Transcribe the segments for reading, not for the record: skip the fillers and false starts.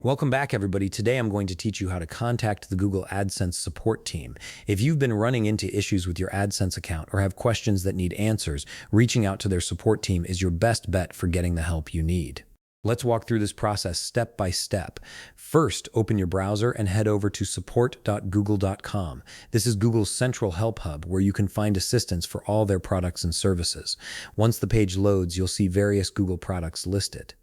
Welcome back, everybody. Today I'm going to teach you how to contact the Google AdSense support team. If you've been running into issues with your AdSense account or have questions that need answers, reaching out to their support team is your best bet for getting the help you need. Let's walk through this process step by step. First, open your browser and head over to support.google.com. This is Google's central help hub where you can find assistance for all their products and services. Once the page loads, you'll see various Google products listed.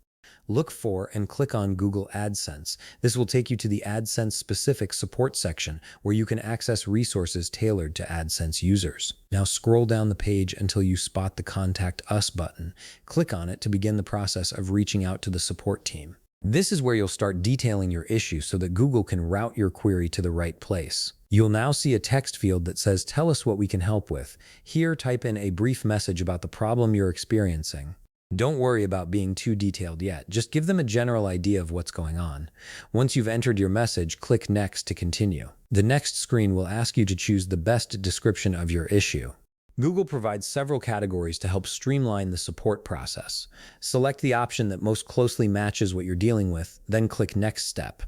Look for and click on Google AdSense. This will take you to the AdSense-specific support section where you can access resources tailored to AdSense users. Now scroll down the page until you spot the Contact Us button. Click on it to begin the process of reaching out to the support team. This is where you'll start detailing your issue so that Google can route your query to the right place. You'll now see a text field that says, "Tell us what we can help with." Here, type in a brief message about the problem you're experiencing. Don't worry about being too detailed yet. Just give them a general idea of what's going on. Once you've entered your message, click Next to continue. The next screen will ask you to choose the best description of your issue. Google provides several categories to help streamline the support process. Select the option that most closely matches what you're dealing with, then click Next Step.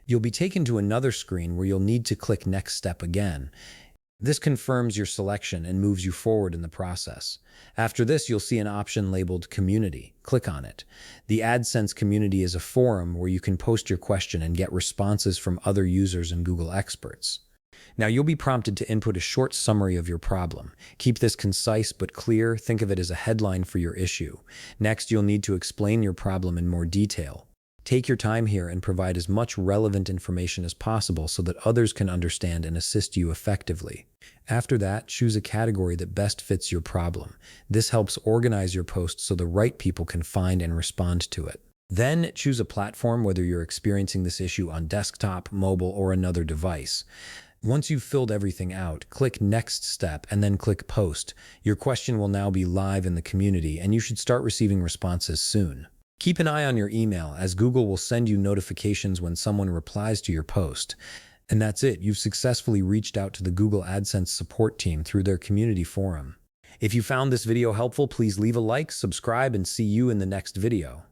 You'll be taken to another screen where you'll need to click Next Step again. This confirms your selection and moves you forward in the process. After this, you'll see an option labeled Community. Click on it. The AdSense community is a forum where you can post your question and get responses from other users and Google experts. Now, you'll be prompted to input a short summary of your problem. Keep this concise but clear. Think of it as a headline for your issue. Next, you'll need to explain your problem in more detail. Take your time here and provide as much relevant information as possible so that others can understand and assist you effectively. After that, choose a category that best fits your problem. This helps organize your post so the right people can find and respond to it. Then choose a platform, whether you're experiencing this issue on desktop, mobile, or another device. Once you've filled everything out, click Next Step and then click Post. Your question will now be live in the community and you should start receiving responses soon. Keep an eye on your email, as Google will send you notifications when someone replies to your post. And that's it. You've successfully reached out to the Google AdSense support team through their community forum. If you found this video helpful, please leave a like, subscribe, and see you in the next video.